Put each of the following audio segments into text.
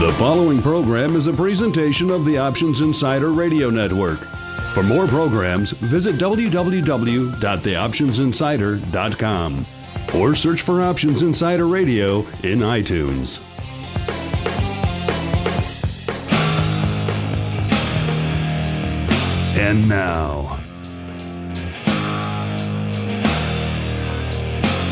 The following program is a presentation of the Options Insider Radio Network. For more programs, visit www.theoptionsinsider.com or search for Options Insider Radio in iTunes. And now,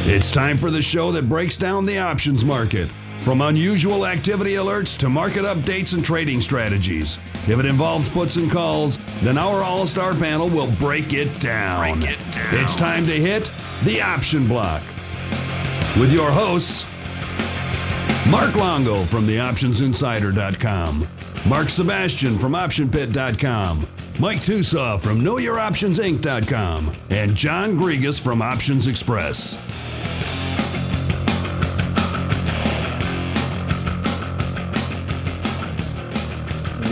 it's time for the show that breaks down the options market. From unusual activity alerts to market updates and trading strategies. If it involves puts and calls, then our all-star panel will break it down. It's time to hit the option block. With your hosts, Mark Longo from theoptionsinsider.com, Mark Sebastian from OptionPit.com, Mike Tusaw from KnowYourOptionsInc.com, and John Griegas from Options Express.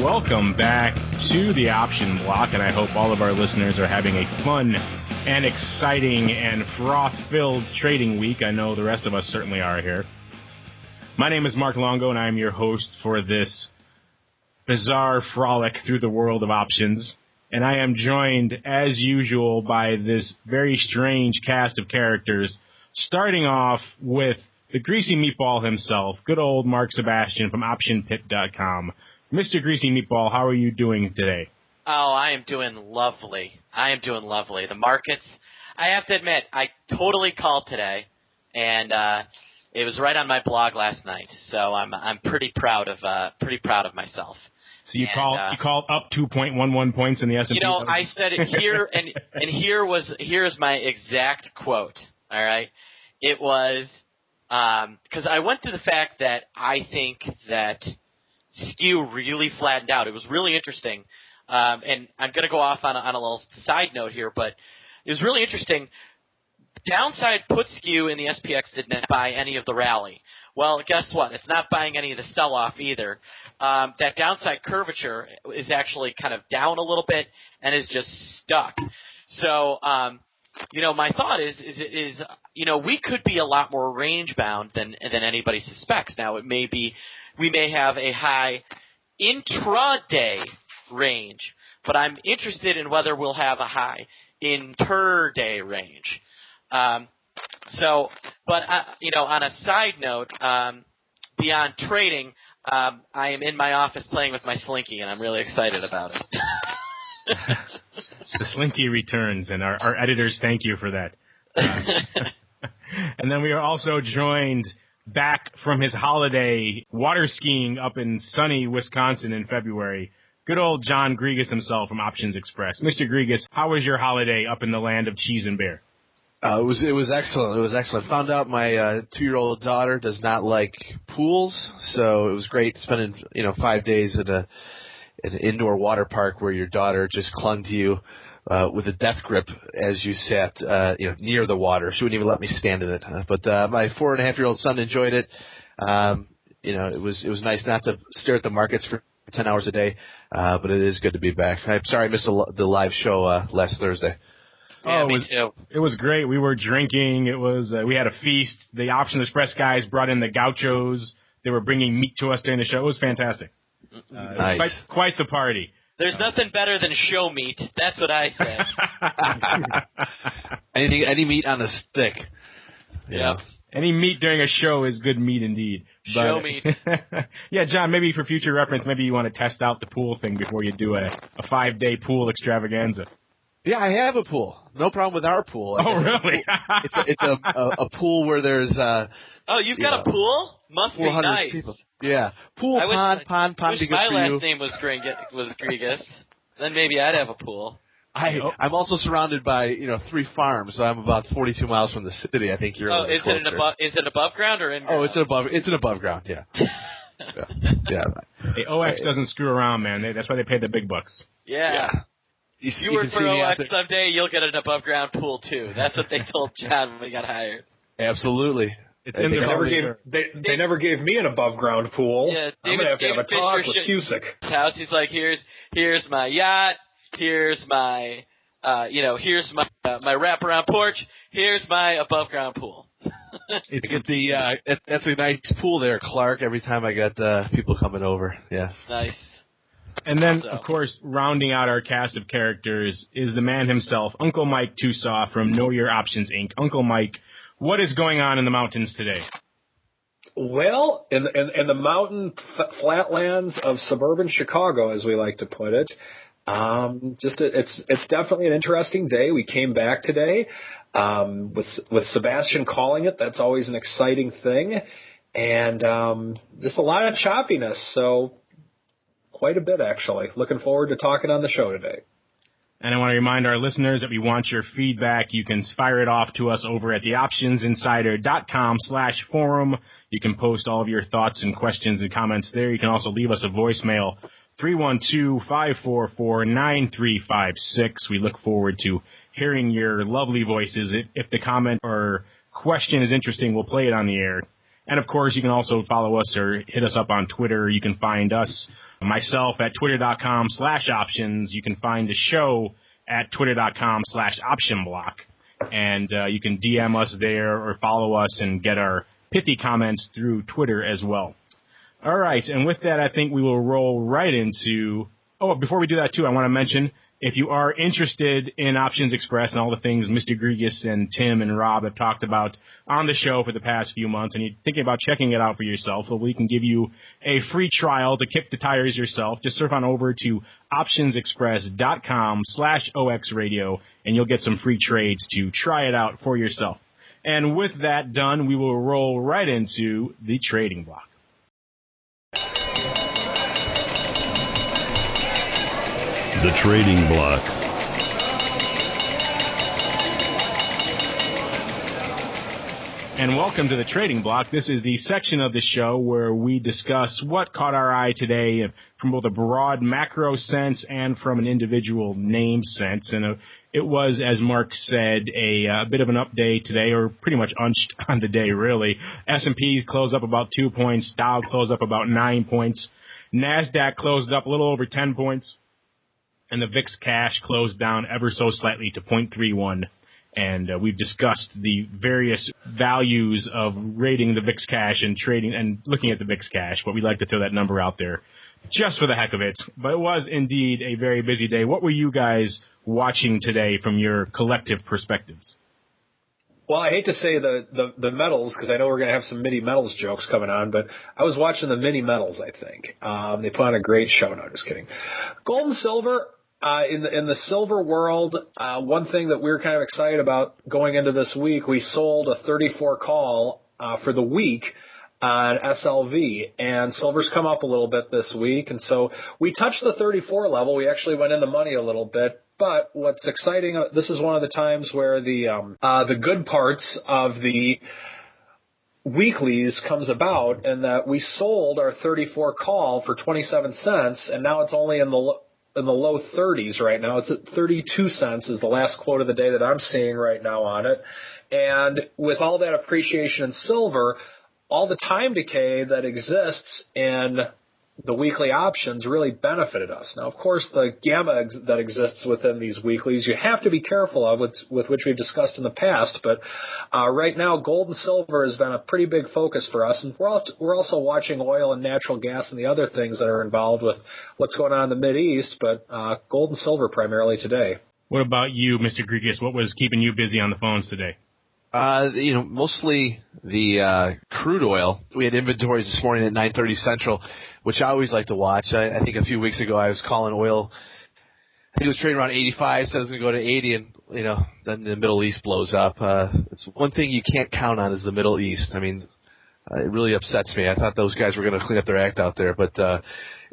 Welcome back to the Option Block, and I hope all of our listeners are having a fun and exciting and froth-filled trading week. I know the rest of us certainly are here. My name is Mark Longo, and I'm your host for this bizarre frolic through the world of options. And I am joined, as usual, by this very strange cast of characters, starting off with the greasy meatball himself, good old Mark Sebastian from OptionPit.com. Mr. Greasy Meatball, how are you doing today? Oh, I am doing lovely. The markets, I have to admit, I totally called today, and it was right on my blog last night. So I'm pretty proud of myself. So you called up 2.11 points in the S&P. You know, I said it here, and here's my exact quote. All right, it was because I went to the fact that I think that skew really flattened out. It was really interesting, and I'm going to go off on a little side note here, but it was really interesting. Downside put skew in the SPX did not buy any of the rally. Well, guess what? It's not buying any of the sell-off either. That downside curvature is actually kind of down a little bit and is just stuck. So, my thought is we could be a lot more range-bound than anybody suspects. Now, we may have a high intraday range, but I'm interested in whether we'll have a high inter-day range. On a side note, beyond trading, I am in my office playing with my Slinky, and I'm really excited about it. The Slinky returns, and our editors thank you for that. And then we are also joined back from his holiday water skiing up in sunny Wisconsin in February. Good old John Griegas himself from Options Express. Mr. Griegas, how was your holiday up in the land of cheese and beer? It was excellent. It was excellent. Found out my 2-year-old daughter does not like pools, so it was great spending 5 days at an indoor water park where your daughter just clung to you with a death grip as you sat near the water. She wouldn't even let me stand in it. But my 4.5-year-old son enjoyed it. It was nice not to stare at the markets for 10 hours a day, but it is good to be back. I'm sorry I missed the live show last Thursday. Yeah, me too. It was great. We were drinking. It was we had a feast. The Option Express guys brought in the gauchos. They were bringing meat to us during the show. It was fantastic. Nice. It was quite the party. There's nothing better than show meat. That's what I say. Any meat on a stick. Yeah. Any meat during a show is good meat indeed. But, show meat. Yeah, John, maybe for future reference, maybe you want to test out the pool thing before you do a 5-day pool extravaganza. Yeah, I have a pool. No problem with our pool. Oh, really? It's a pool where there's you've got a pool? Must be nice. People. Yeah, pool, pond. Wish be good my for last you. name was Griegas. Then maybe I'd have a pool. I'm also surrounded by 3 farms. So I'm about 42 miles from the city. I think you're. Oh, is it above ground or in ground? Oh, it's an above ground. Yeah. yeah. Hey, OX doesn't screw around, man. That's why they pay the big bucks. Yeah. You work for OX someday, you'll get an above ground pool too. That's what they told John when we got hired. Absolutely. They never gave me an above ground pool. Yeah, I'm gonna have to have a talk with Cusick. House. He's like, here's my yacht. Here's my my wraparound porch. Here's my above ground pool. That's a nice pool there, Clark. Every time I got people coming over, yeah. Nice. And then, of course, rounding out our cast of characters is the man himself, Uncle Mike Tusaw from Know Your Options, Inc. Uncle Mike, what is going on in the mountains today? Well, in the mountain flatlands of suburban Chicago, as we like to put it, it's definitely an interesting day. We came back today with Sebastian calling it. That's always an exciting thing, and just a lot of choppiness. So quite a bit, actually. Looking forward to talking on the show today. And I want to remind our listeners that we want your feedback. You can fire it off to us over at theoptionsinsider.com/forum. You can post all of your thoughts and questions and comments there. You can also leave us a voicemail, 312-544-9356. We look forward to hearing your lovely voices. If the comment or question is interesting, we'll play it on the air. And, of course, you can also follow us or hit us up on Twitter. You can find us, myself, at twitter.com/options. You can find the show at twitter.com/optionblock. And you can DM us there or follow us and get our pithy comments through Twitter as well. All right, and with that, I think we will roll right into... Oh, before we do that, too, I want to mention, if you are interested in Options Express and all the things Mr. Grigas and Tim and Rob have talked about on the show for the past few months, and you're thinking about checking it out for yourself, well, we can give you a free trial to kick the tires yourself. Just surf on over to optionsexpress.com/OXradio, and you'll get some free trades to try it out for yourself. And with that done, we will roll right into the trading block. The Trading Block. And welcome to the Trading Block. This is the section of the show where we discuss what caught our eye today from both a broad macro sense and from an individual name sense. And it was, as Mark said, a bit of an update today, or pretty much unched on the day, really. S&P closed up about 2 points. Dow closed up about 9 points. NASDAQ closed up a little over 10 points. And the VIX cash closed down ever so slightly to 0.31. And we've discussed the various values of rating the VIX cash and trading and looking at the VIX cash, but we'd like to throw that number out there just for the heck of it. But it was indeed a very busy day. What were you guys watching today from your collective perspectives? Well, I hate to say the metals, because I know we're going to have some mini metals jokes coming on, but I was watching the mini metals, I think. They put on a great show. No, just kidding. Gold and silver. In the silver world, one thing that we were kind of excited about going into this week, we sold a 34 call for the week on SLV, and silver's come up a little bit this week, and so we touched the 34 level. We actually went in the money a little bit, but what's exciting, this is one of the times where the good parts of the weeklies comes about, and that we sold our 34 call for 27 cents, and now it's only in the low 30s right now. It's at 32 cents is the last quote of the day that I'm seeing right now on it. And with all that appreciation in silver, all the time decay that exists in the weekly options really benefited us. Now, of course, the gamma that exists within these weeklies, you have to be careful of, with which we've discussed in the past. But right now, gold and silver has been a pretty big focus for us. And we're also watching oil and natural gas and the other things that are involved with what's going on in the Mideast. But gold and silver primarily today. What about you, Mr. Grigas? What was keeping you busy on the phones today? Mostly the crude oil. We had inventories this morning at 9:30 Central, which I always like to watch. I think a few weeks ago I was calling oil. I think it was trading around 85, said it was going to go to 80, and then the Middle East blows up. It's one thing you can't count on is the Middle East. I mean, it really upsets me. I thought those guys were going to clean up their act out there, but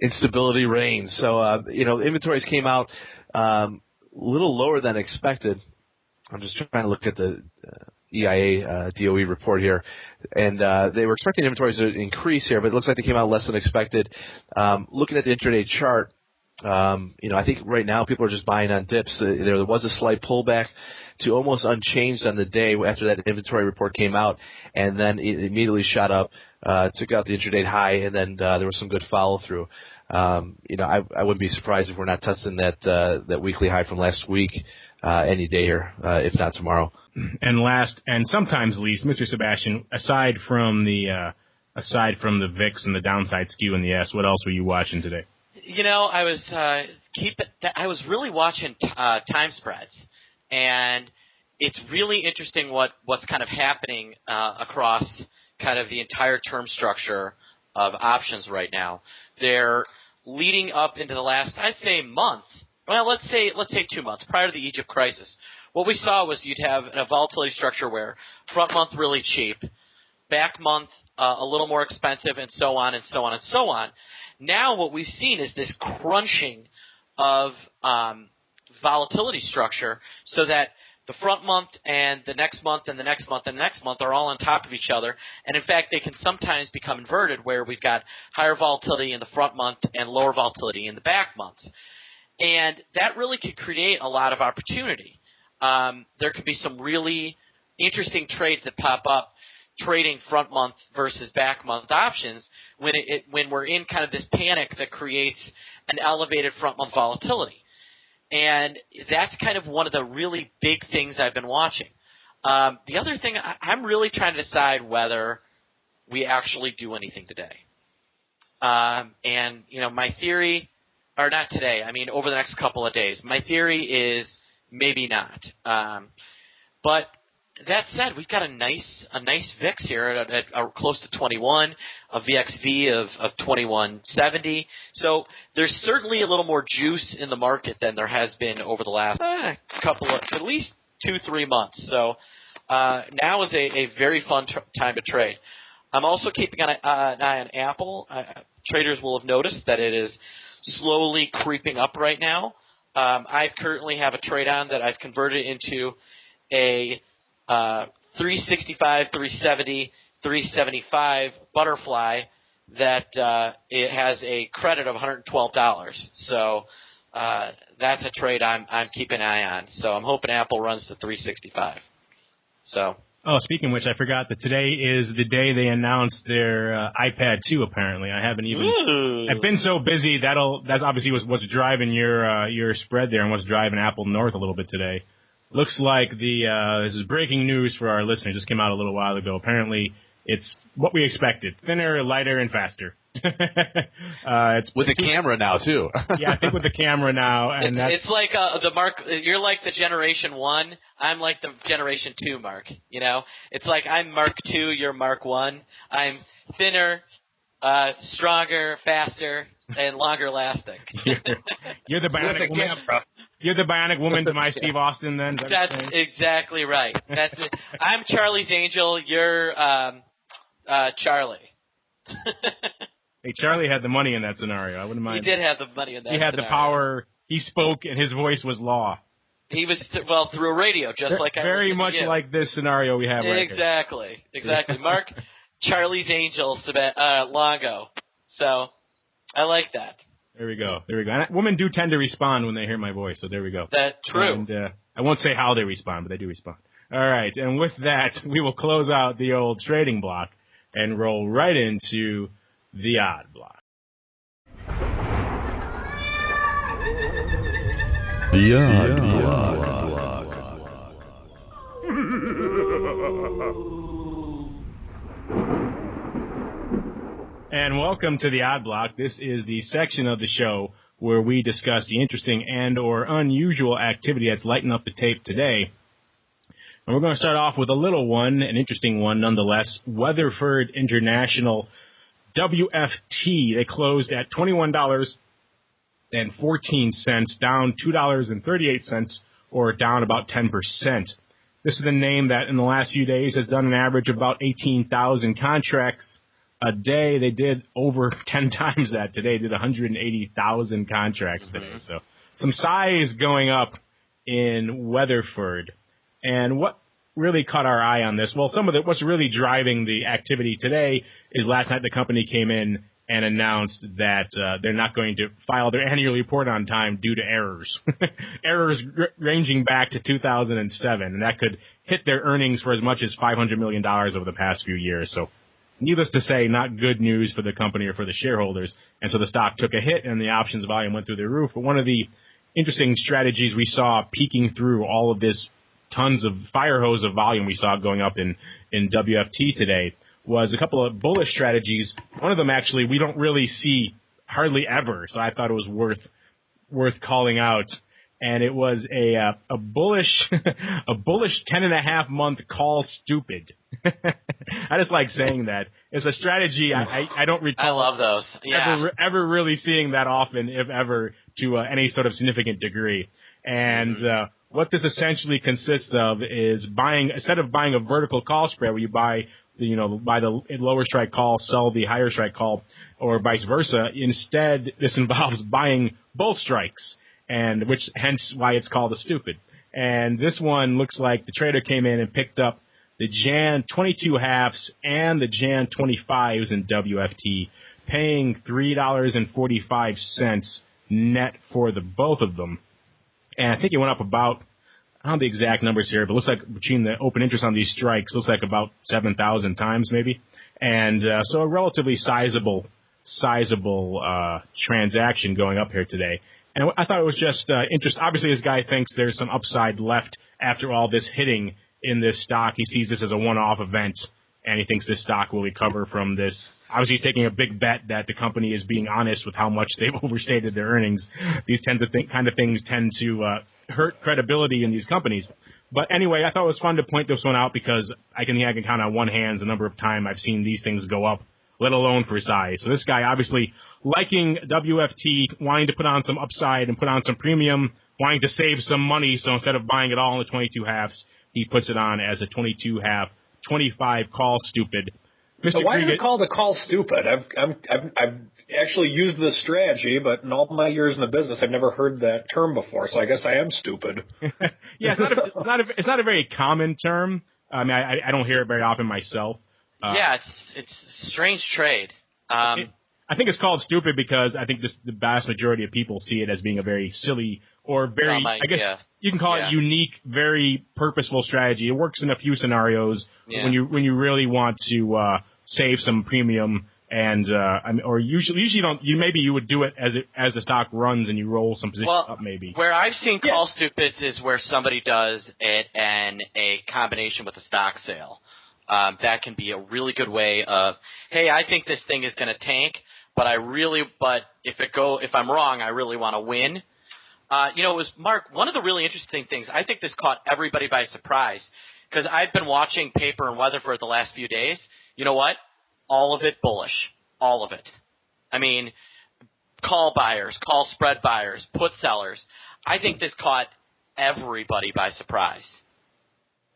instability reigns. So inventories came out a little lower than expected. I'm just trying to look at the EIA DOE report here, and they were expecting inventories to increase here, but it looks like they came out less than expected. Looking at the intraday chart, I think right now people are just buying on dips. There was a slight pullback to almost unchanged on the day after that inventory report came out, and then it immediately shot up, took out the intraday high, and then there was some good follow through. I wouldn't be surprised if we're not testing that weekly high from last week any day here, if not tomorrow. And last, and sometimes least, Mr. Sebastian, aside from the VIX and the downside skew in the S, what else were you watching today? I was really watching time spreads, and it's really interesting what's kind of happening across kind of the entire term structure of options right now. They're leading up into the last, I'd say, month. Well, let's say 2 months prior to the Egypt crisis. What we saw was you'd have a volatility structure where front month really cheap, back month a little more expensive, and so on and so on and so on. Now what we've seen is this crunching of volatility structure so that the front month and the next month and the next month and the next month are all on top of each other. And, in fact, they can sometimes become inverted where we've got higher volatility in the front month and lower volatility in the back months. And that really could create a lot of opportunity. There could be some really interesting trades that pop up trading front month versus back month options when we're in kind of this panic that creates an elevated front month volatility. And that's kind of one of the really big things I've been watching. The other thing, I'm really trying to decide whether we actually do anything today. And, my theory, or not today, over the next couple of days, my theory is maybe not. But that said, we've got a nice VIX here at close to 21, a VXV of 2170. So there's certainly a little more juice in the market than there has been over the last couple of, at least 2-3 months. So now is a very fun time to trade. I'm also keeping an eye on Apple. Traders will have noticed that it is slowly creeping up right now. I currently have a trade on that I've converted into a 365, 370, 375 butterfly that it has a credit of $112. So that's a trade I'm keeping an eye on. So I'm hoping Apple runs to 365. So. Oh, speaking of which, I forgot that today is the day they announced their iPad 2. Apparently, I haven't even. Ooh. I've been so busy that's obviously what's driving your spread there and what's driving Apple north a little bit today. Looks like this is breaking news for our listeners. Just came out a little while ago. Apparently, it's what we expected: thinner, lighter, and faster. It's with the camera now too. Yeah, I think with the camera now, and it's like the Mark. You're like the Generation 1. I'm like the Generation 2 Mark. It's like I'm Mark 2. You're Mark 1. I'm thinner, stronger, faster, and longer lasting. You're the bionic woman. You're the bionic woman to my Steve Austin. Then that's exactly right. That's it. I'm Charlie's Angel. You're Charlie. Hey, Charlie had the money in that scenario. I wouldn't mind. He did have the money in that scenario. He had the power. He spoke, and his voice was law. He was, through a radio, just like I was. Very much like this scenario we have right here. Exactly. Mark, Charlie's Angel, Longo. So, I like that. There we go. And women do tend to respond when they hear my voice, so there we go. That's true. And I won't say how they respond, but they do respond. All right, and with that, we will close out the old trading block and roll right into the odd block. The odd block. And welcome to the odd block. This is the section of the show where we discuss the interesting and or unusual activity that's lighting up the tape today. And we're going to start off with a little one, an interesting one nonetheless. Weatherford International WFT. They closed at $21.14, down $2.38, or down about 10%. This is the name that in the last few days has done an average of about 18,000 contracts a day. They did over 10 times that today. Did 180,000 contracts today. So some size going up in Weatherford. And what really caught our eye on this? Well, what's really driving the activity today is last night the company came in and announced that they're not going to file their annual report on time due to errors. Errors ranging back to 2007, and that could hit their earnings for as much as $500 million over the past few years. So needless to say, not good news for the company or for the shareholders. And so the stock took a hit and the options volume went through the roof. But one of the interesting strategies we saw peeking through all of this tons of fire hose of volume we saw going up in WFT today was a couple of bullish strategies. One of them actually we don't really see hardly ever, so I thought it was worth calling out. And it was a bullish 10.5 month call stupid. I just like saying that. It's a strategy I don't recall. I love those. Yeah. Ever really seeing that often, if ever, to any sort of significant degree. And what this essentially consists of is instead of buying a vertical call spread where you buy the lower strike call, sell the higher strike call, or vice versa. Instead, this involves buying both strikes, and hence why it's called a stupid. And this one looks like the trader came in and picked up the Jan 22 halves and the Jan 25s in WFT, paying $3.45 net for both of them. And I think it went up about, I don't know the exact numbers here, but it looks like between the open interest on these strikes, looks like about 7,000 times maybe. And so a relatively sizable transaction going up here today. And I thought it was just interesting. Obviously, this guy thinks there's some upside left after all this hitting in this stock. He sees this as a one-off event, and he thinks this stock will recover from this. Obviously, he's taking a big bet that the company is being honest with how much they've overstated their earnings. These kind of things tend to hurt credibility in these companies. But anyway, I thought it was fun to point this one out because I can count on one hand the number of times I've seen these things go up, let alone for size. So this guy obviously liking WFT, wanting to put on some upside and put on some premium, wanting to save some money. So instead of buying it all in the 22 halves, he puts it on as a 22 half, 25 call stupid. Mr. So why is Kriget, it called a call stupid? I've actually used this strategy, but in all my years in the business, I've never heard that term before. So I guess I am stupid. Yeah, it's not a very common term. I mean, I don't hear it very often myself. Yeah, it's a strange trade. I think it's called stupid because I think the vast majority of people see it as being a very silly or very, you can call it unique, very purposeful strategy. It works in a few scenarios when you really want to save some premium, and or usually you would do it as the stock runs and you roll some position up maybe. Where I've seen call stupids is where somebody does it and a combination with a stock sale. That can be a really good way of, hey, I think this thing is going to tank, but if I'm wrong, I really want to win. It was Mark. One of the really interesting things, I think this caught everybody by surprise because I've been watching paper and weather for the last few days. You know what? All of it bullish. All of it. I mean, call buyers, call spread buyers, put sellers. I think this caught everybody by surprise.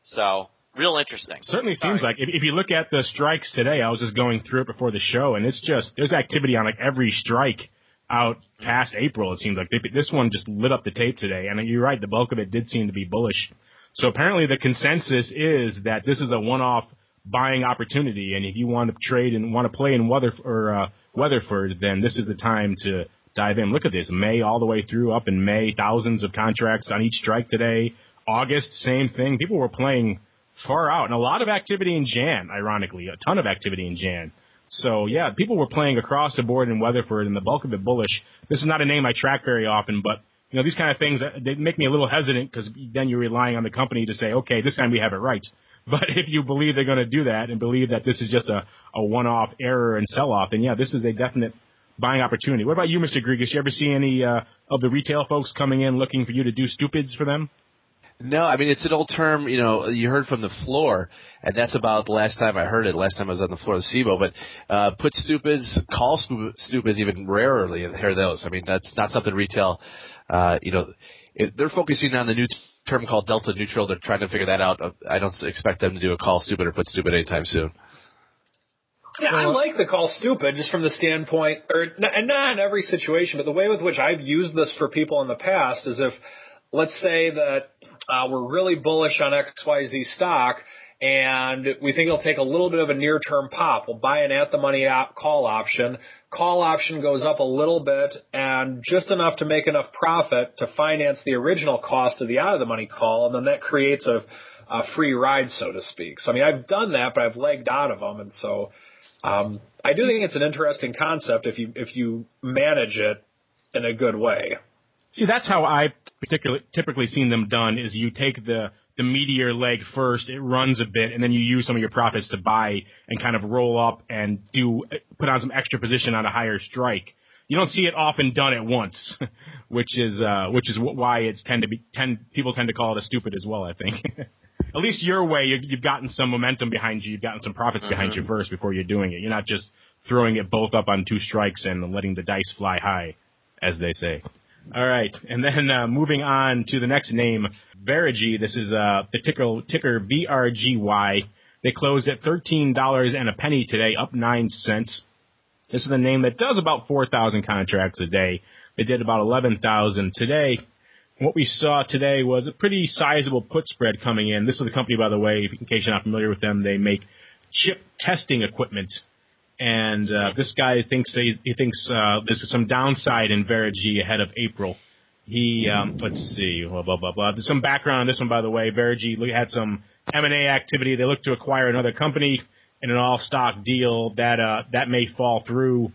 So, real interesting. Certainly seems like. If you look at the strikes today, I was just going through it before the show, and it's just, there's activity on like every strike out past April, it seems like. This one just lit up the tape today, and you're right, the bulk of it did seem to be bullish. So apparently the consensus is that this is a one-off buying opportunity, and if you want to trade and want to play in Weatherford, then this is the time to dive in. Look at this, May all the way through, up in May, thousands of contracts on each strike today. August, same thing. People were playing far out, and a lot of activity in Jan, ironically, a ton of activity in Jan. So, yeah, people were playing across the board in Weatherford, and the bulk of it bullish. This is not a name I track very often, but, these kind of things, they make me a little hesitant because then you're relying on the company to say, okay, this time we have it right. But if you believe they're going to do that and believe that this is just a one-off error and sell-off, then, yeah, this is a definite buying opportunity. What about you, Mr. Grigas? You ever see any of the retail folks coming in looking for you to do stupids for them? No, I mean, it's an old term, you heard from the floor, and that's about the last time I heard it, last time I was on the floor of the SIBO, but put stupids, call stupids even rarely hear those. I mean, that's not something retail, they're focusing on the new term called delta neutral. They're trying to figure that out. I don't expect them to do a call stupid or put stupid anytime soon. Yeah, I like the call stupid just from the standpoint, and not in every situation, but the way with which I've used this for people in the past is if, let's say that we're really bullish on XYZ stock, and we think it'll take a little bit of a near-term pop. We'll buy an at-the-money call option. Call option goes up a little bit, and just enough to make enough profit to finance the original cost of the out-of-the-money call, and then that creates a free ride, so to speak. So, I mean, I've done that, but I've legged out of them, and so I do think it's an interesting concept if you manage it in a good way. See, that's how I typically seen them done, is you take the meteor leg first, it runs a bit, and then you use some of your profits to buy and kind of roll up and put on some extra position on a higher strike. You don't see it often done at once, which is why people tend to call it a stupid as well, I think. At least your way, you've gotten some momentum behind you, you've gotten some profits behind you first before you're doing it. You're not just throwing it both up on 2 strikes and letting the dice fly high, as they say. All right, and then moving on to the next name, Verigy. This is the ticker VRGY. They closed at $13 and a penny today, up 9 cents. This is a name that does about 4,000 contracts a day. They did about 11,000 today. What we saw today was a pretty sizable put spread coming in. This is the company, by the way, in case you're not familiar with them. They make chip testing equipment. And this guy thinks there's some downside in Verigy ahead of April. Let's see, blah, blah, blah, blah. There's some background on this one, by the way. Verigy had some M&A activity. They looked to acquire another company in an all-stock deal that may fall through,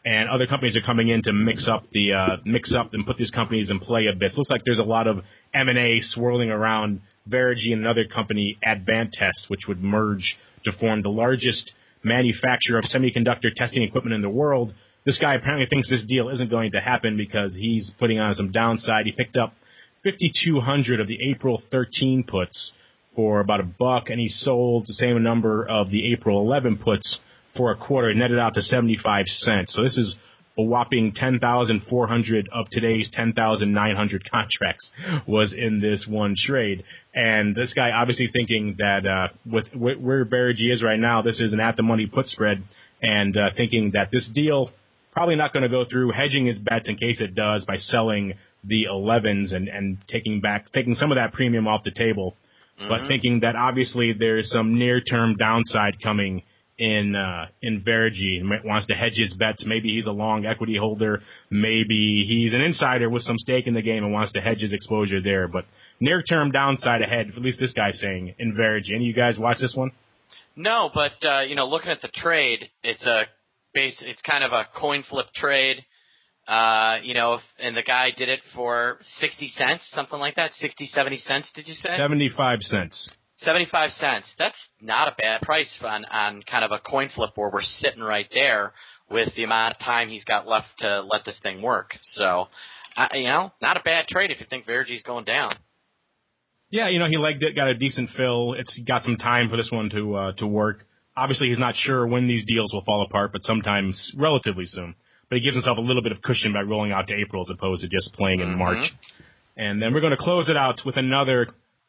and other companies are coming in to mix up and put these companies in play a bit. So it looks like there's a lot of M&A swirling around Verigy and another company, Advantest, which would merge to form the largest manufacturer of semiconductor testing equipment in the world. This guy apparently thinks this deal isn't going to happen because he's putting on some downside. He picked up 5,200 of the April 13 puts for about $1, and he sold the same number of the April 11 puts for a quarter, netted out to 75 cents. So this is a whopping 10,400 of today's 10,900 contracts was in this one trade. And this guy obviously thinking that with where Verigy is right now, this is an at-the-money put spread, and thinking that this deal probably not going to go through, hedging his bets in case it does by selling the 11s and taking some of that premium off the table, but thinking that obviously there's some near-term downside coming in Verigy, and wants to hedge his bets. Maybe he's a long equity holder. Maybe he's an insider with some stake in the game and wants to hedge his exposure there. But near-term downside ahead, at least this guy's saying, in Verigy. Any of you guys watch this one? No, but looking at the trade, it's kind of a coin flip trade. And the guy did it for 60 cents, something like that. 60, 70 cents, did you say? 75 cents. 75 cents. That's not a bad price on kind of a coin flip where we're sitting right there with the amount of time he's got left to let this thing work. So, not a bad trade if you think Verigy's going down. Yeah, he legged it, got a decent fill. It's got some time for this one to work. Obviously, he's not sure when these deals will fall apart, but sometimes relatively soon. But he gives himself a little bit of cushion by rolling out to April as opposed to just playing in March. And then we're going to close it out with another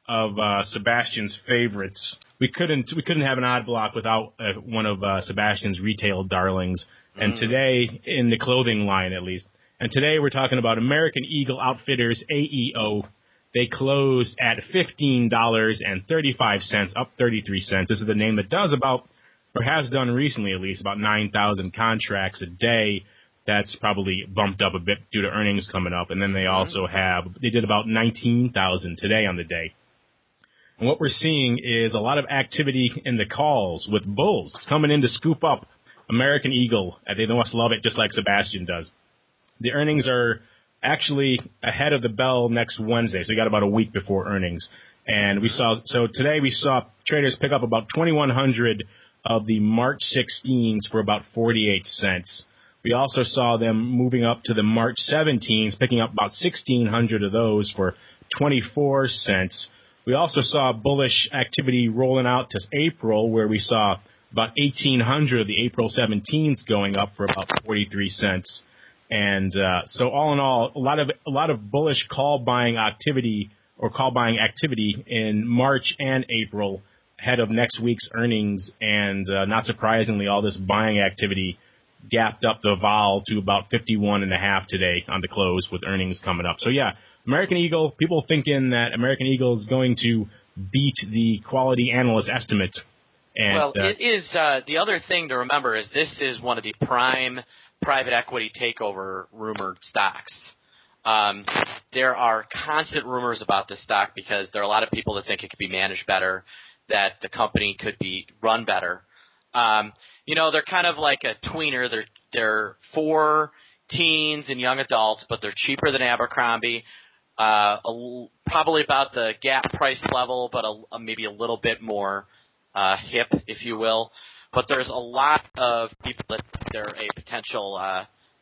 of Sebastian's favorites. We couldn't have an odd block without one of Sebastian's retail darlings. And today, in the clothing line at least. And today we're talking about American Eagle Outfitters, AEO. They closed at $15.35, up 33 cents. This is the name that does about, or has done recently at least, about 9,000 contracts a day. That's probably bumped up a bit due to earnings coming up. And then they also they did about 19,000 today on the day. And what we're seeing is a lot of activity in the calls with bulls coming in to scoop up American Eagle. They must love it just like Sebastian does. The earnings are actually ahead of the bell next Wednesday, so we got about a week before earnings. And today we saw traders pick up about 2,100 of the March 16s for about 48 cents. We also saw them moving up to the March 17s, picking up about 1,600 of those for 24 cents. We also saw bullish activity rolling out to April, where we saw about 1,800 of the April 17s going up for about 43 cents. And so all in all, a lot of bullish call buying activity in March and April ahead of next week's earnings. And not surprisingly, all this buying activity gapped up the vol to about 51.5 today on the close with earnings coming up. So yeah, American Eagle, people thinking that American Eagle is going to beat the quality analyst estimate. And, it is the other thing to remember is this is one of the prime private equity takeover rumored stocks. There are constant rumors about this stock because there are a lot of people that think it could be managed better, that the company could be run better. They're kind of like a tweener. They're for teens and young adults, but they're cheaper than Abercrombie. Probably about the Gap price level, but maybe a little bit more hip, if you will. But there's a lot of people that they're a potential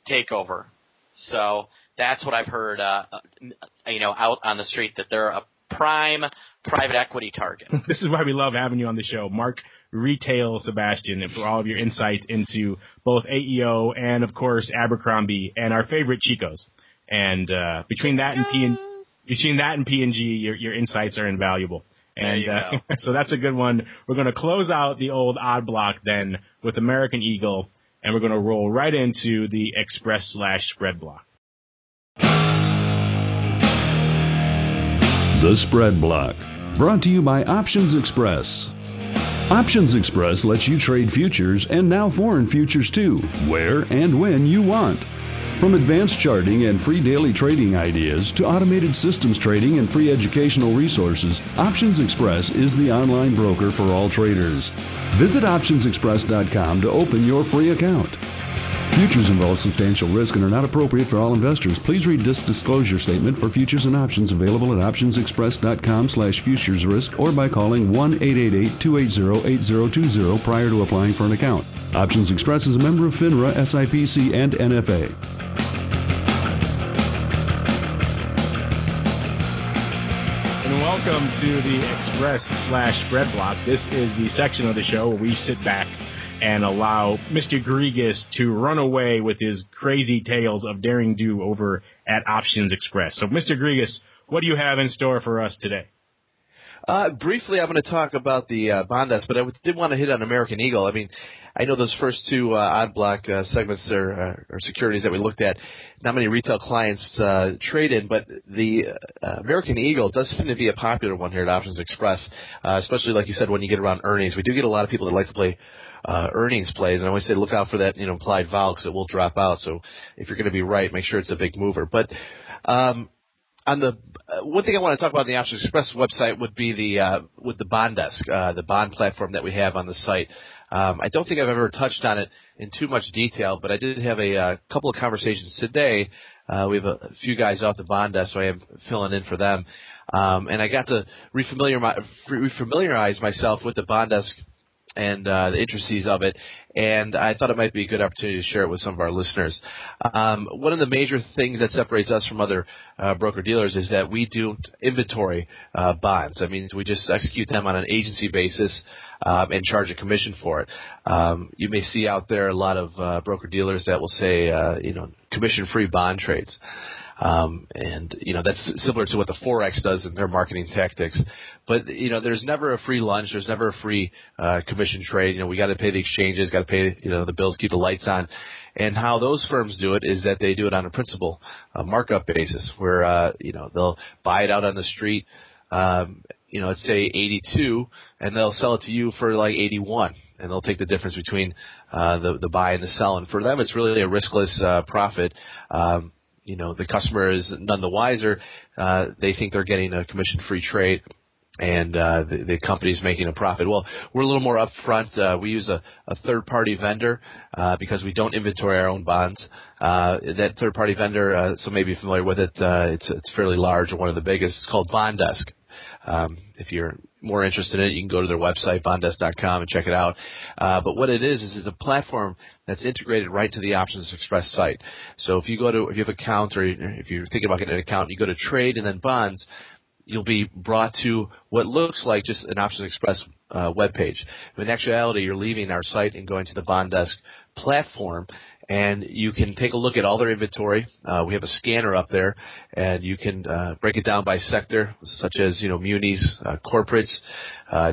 takeover. So that's what I've heard, out on the street, that they're a prime private equity target. This is why we love having you on the show, Mark Retail Sebastian, and for all of your insights into both AEO and, of course, Abercrombie and our favorite Chico's. And between that and P&G, your insights are invaluable. And so that's a good one. We're going to close out the old odd block then with American Eagle, and we're going to roll right into the Express/Spread block. The Spread Block, brought to you by Options Express. Options Express lets you trade futures and now foreign futures too, where and when you want. From advanced charting and free daily trading ideas to automated systems trading and free educational resources, Options Express is the online broker for all traders. Visit optionsexpress.com to open your free account. Futures involve substantial risk and are not appropriate for all investors. Please read this disclosure statement for futures and options available at optionsexpress.com/futures risk or by calling 1-888-280-8020 prior to applying for an account. Options Express is a member of FINRA, SIPC, and NFA. And welcome to the Express/Spread block. This is the section of the show where we sit back and allow Mr. Grigas to run away with his crazy tales of daring do over at Options Express. So, Mr. Grigas, what do you have in store for us today? Briefly, I'm going to talk about the bond desk, but I did want to hit on American Eagle. I mean, I know those first two odd block segments or securities that we looked at, not many retail clients trade in, but the American Eagle does seem to be a popular one here at Options Express, especially, like you said, when you get around earnings. We do get a lot of people that like to play earnings plays, and I always say look out for that implied vol because it will drop out. So if you're going to be right, make sure it's a big mover. But on the one thing I want to talk about on the Options Express website would be with the bond desk, the bond platform that we have on the site. I don't think I've ever touched on it in too much detail, but I did have a couple of conversations today. We have a few guys off the bond desk, so I am filling in for them. And I got to refamiliarize myself with the bond desk and the intricacies of it, and I thought it might be a good opportunity to share it with some of our listeners. One of the major things that separates us from other broker-dealers is that we do inventory bonds. That means we just execute them on an agency basis and charge a commission for it. You may see out there a lot of broker-dealers that will say, commission-free bond trades. And that's similar to what the Forex does in their marketing tactics. But, there's never a free lunch. There's never a free commission trade. We got to pay the exchanges, got to pay, the bills, keep the lights on. And how those firms do it is that they do it on a principal markup basis where, they'll buy it out on the street, let's say 82, and they'll sell it to you for like 81. And they'll take the difference between the buy and the sell. And for them, it's really a riskless profit. The customer is none the wiser. They think they're getting a commission-free trade, and the company's making a profit. Well, we're a little more upfront. We use a third-party vendor because we don't inventory our own bonds. That third-party vendor, some may be familiar with it. It's fairly large, one of the biggest. It's called Bond Desk. If you're more interested in it, you can go to their website, bonddesk.com, and check it out. But what it is it's a platform that's integrated right to the Options Express site. So if you have an account, or if you're thinking about getting an account, you go to Trade and then Bonds, you'll be brought to what looks like just an Options Express webpage. But in actuality, you're leaving our site and going to the Bond Desk platform, and you can take a look at all their inventory. We have a scanner up there, and you can break it down by sector, such as munis, corporates,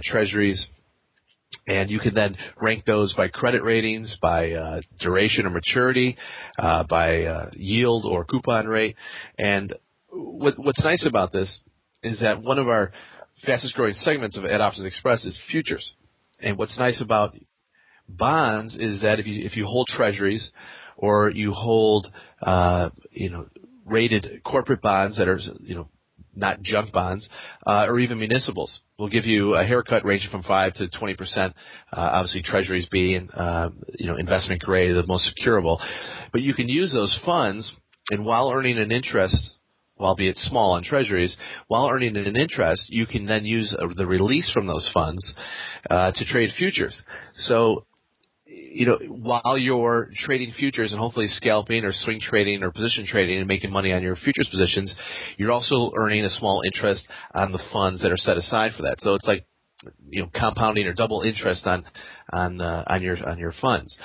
treasuries, and you can then rank those by credit ratings, by duration or maturity, by yield or coupon rate. And what's nice about this is that one of our fastest growing segments at Options Express is futures. And what's nice about bonds is that if you hold treasuries or you hold rated corporate bonds that are not junk bonds, or even municipals. We'll give you a haircut ranging from 5 to 20%. Obviously, treasuries being, investment grade, the most securable. But you can use those funds, and while earning an interest, albeit small on treasuries, while earning an interest, you can then use the release from those funds to trade futures. So, while you're trading futures and hopefully scalping or swing trading or position trading and making money on your futures positions, you're also earning a small interest on the funds that are set aside for that. So it's like, compounding or double interest on your funds.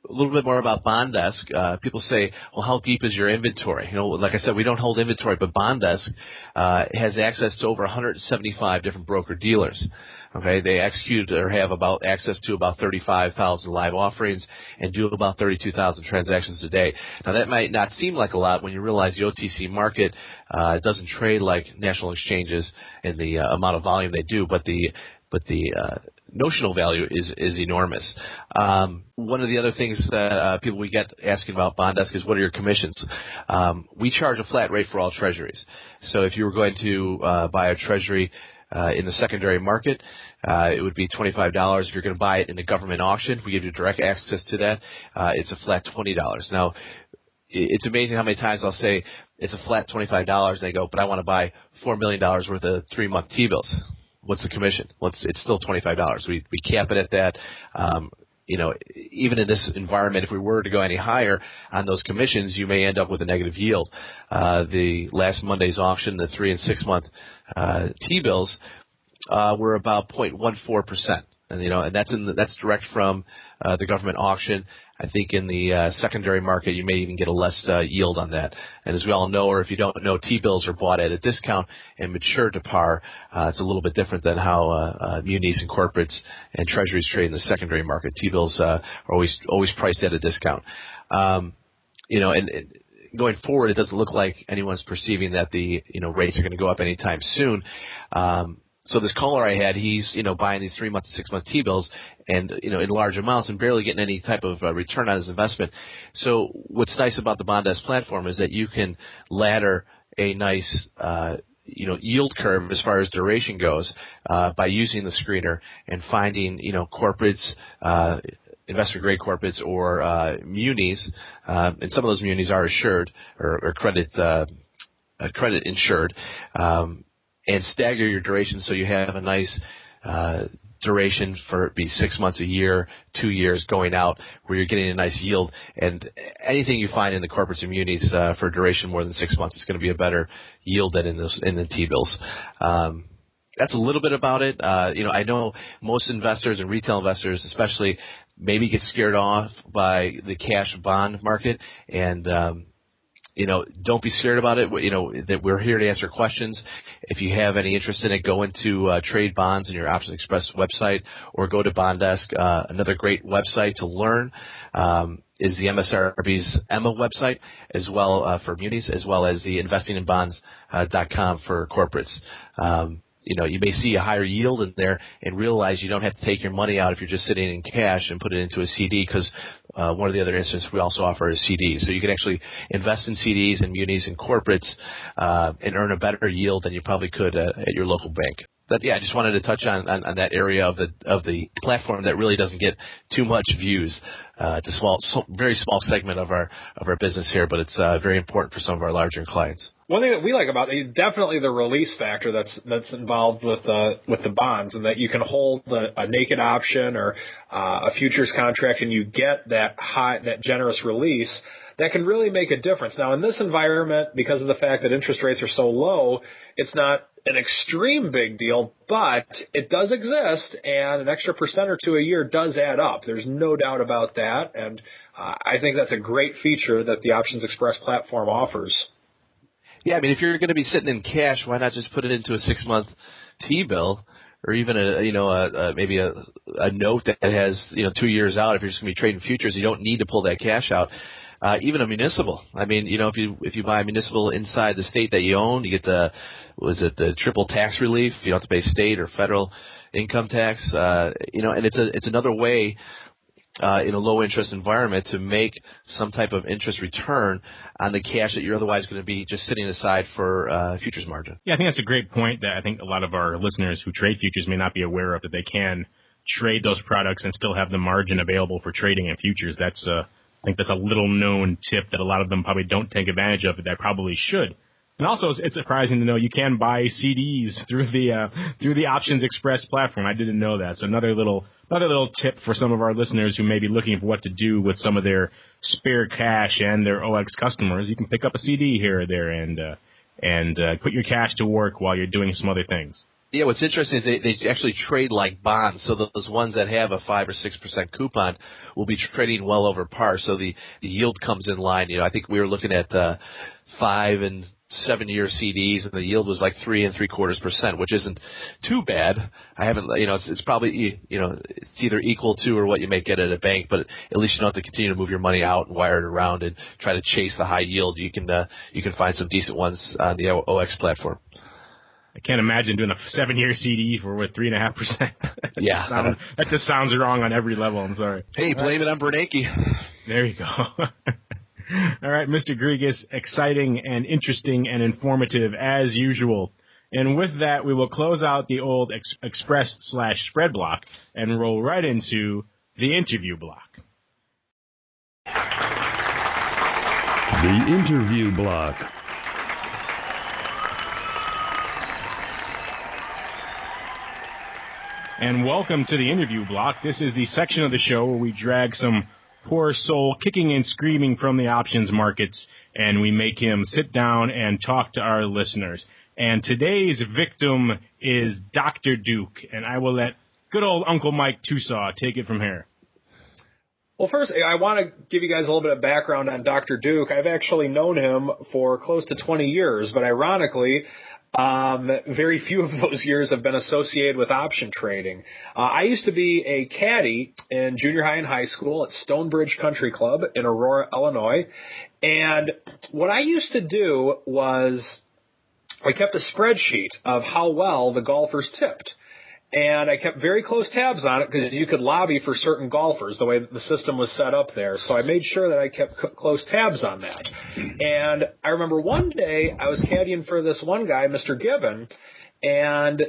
A little bit more about BondDesk. People say, well, how deep is your inventory? Like I said, we don't hold inventory, but BondDesk has access to over 175 different broker-dealers. Okay, they execute or have access to about 35,000 live offerings and do about 32,000 transactions a day. Now, that might not seem like a lot when you realize the OTC market doesn't trade like national exchanges in the amount of volume they do, but the notional value is enormous. One of the other things that people we get asking about BondDesk is, what are your commissions? We charge a flat rate for all treasuries. So if you were going to buy a treasury in the secondary market, it would be $25. If you're going to buy it in the government auction, we give you direct access to that. It's a flat $20. Now, it's amazing how many times I'll say it's a flat $25, and they go, but I want to buy $4 million worth of 3-month T-bills. What's the commission? Well, it's still $25. We cap it at that. Even in this environment, if we were to go any higher on those commissions, you may end up with a negative yield. The last Monday's auction, the 3- and 6-month T-bills were about 0.14%. And that's direct from the government auction. I think in the secondary market, you may even get a less yield on that. And as we all know, or if you don't know, T-bills are bought at a discount and mature to par. It's a little bit different than how munis and corporates and treasuries trade in the secondary market. T-bills are always priced at a discount. And going forward, it doesn't look like anyone's perceiving that the rates are going to go up anytime soon. So this caller I had, he's buying these 3-month, 6-month T-bills, and in large amounts, and barely getting any type of return on his investment. So what's nice about the BondDesk platform is that you can ladder a nice yield curve as far as duration goes by using the screener and finding corporates. Investment-grade corporates or munis, and some of those munis are assured or credit insured. And stagger your duration so you have a nice duration for it be 6 months, a year, 2 years going out where you're getting a nice yield. And anything you find in the corporates and munis for a duration more than 6 months is going to be a better yield than in the T-bills. That's a little bit about it. I know most investors and retail investors especially maybe get scared off by the cash bond market, and don't be scared about it. That we're here to answer questions. If you have any interest in it, go into Trade Bonds in your Options Express website, or go to BondDesk. Another great website to learn is the MSRB's EMMA website, as well for munis, as well as the investinginbonds.com for corporates. You may see a higher yield in there and realize you don't have to take your money out if you're just sitting in cash and put it into a CD, because one of the other instances we also offer is CDs. So you can actually invest in CDs and munis and corporates and earn a better yield than you probably could at your local bank. But yeah, I just wanted to touch on that area of the platform that really doesn't get too much views. It's a very small segment of our business here, but it's very important for some of our larger clients. One thing that we like about it is definitely the release factor that's involved with the bonds, and that you can hold a naked option or a futures contract, and you get that generous release. That can really make a difference. Now, in this environment, because of the fact that interest rates are so low, it's not an extreme big deal, but it does exist, and an extra % or 2 a year does add up. There's no doubt about that, and I think that's a great feature that the Options Express platform offers. Yeah, I mean, if you're going to be sitting in cash, why not just put it into a 6-month T-bill, or even maybe a note that has 2 years out. If you're just going to be trading futures, you don't need to pull that cash out. Even a municipal. I mean, if you buy a municipal inside the state that you own, you get the triple tax relief. You don't have to pay state or federal income tax. And it's another way in a low-interest environment to make some type of interest return on the cash that you're otherwise going to be just sitting aside for futures margin. Yeah, I think that's a great point that I think a lot of our listeners who trade futures may not be aware of, that they can trade those products and still have the margin available for trading in futures. That's I think that's a little-known tip that a lot of them probably don't take advantage of, that they probably should. And also, it's surprising to know you can buy CDs through the Options Express platform. I didn't know that. So another little tip for some of our listeners who may be looking for what to do with some of their spare cash and their OX customers. You can pick up a CD here or there and put your cash to work while you're doing some other things. Yeah, what's interesting is they actually trade like bonds. So those ones that have a 5 or 6% coupon will be trading well over par. So the yield comes in line. I think we were looking at 5 and 7-year CDs, and the yield was like 3 3/4%, which isn't too bad. I haven't, it's probably, it's either equal to or what you may get at a bank, but at least you don't have to continue to move your money out and wire it around and try to chase the high yield. You can find some decent ones on the OX platform. I can't imagine doing a 7-year CD for 3.5%. Yeah, that just sounds wrong on every level. I'm sorry. Hey, blame it on Bernanke. There you go. All right, Mr. Grigas, exciting and interesting and informative as usual. And with that, we will close out the old Express/spread block and roll right into the interview block. The interview block. And welcome to the interview block. This is the section of the show where we drag some poor soul kicking and screaming from the options markets, and we make him sit down and talk to our listeners. And today's victim is Dr. Duke, and I will let good old Uncle Mike Tusaw take it from here. Well, first, I want to give you guys a little bit of background on Dr. Duke. I've actually known him for close to 20 years, but ironically, very few of those years have been associated with option trading. I used to be a caddy in junior high and high school at Stonebridge Country Club in Aurora, Illinois. And what I used to do was I kept a spreadsheet of how well the golfers tipped. And I kept very close tabs on it because you could lobby for certain golfers the way that the system was set up there. So I made sure that I kept close tabs on that. And I remember one day I was caddying for this one guy, Mr. Gibbon, and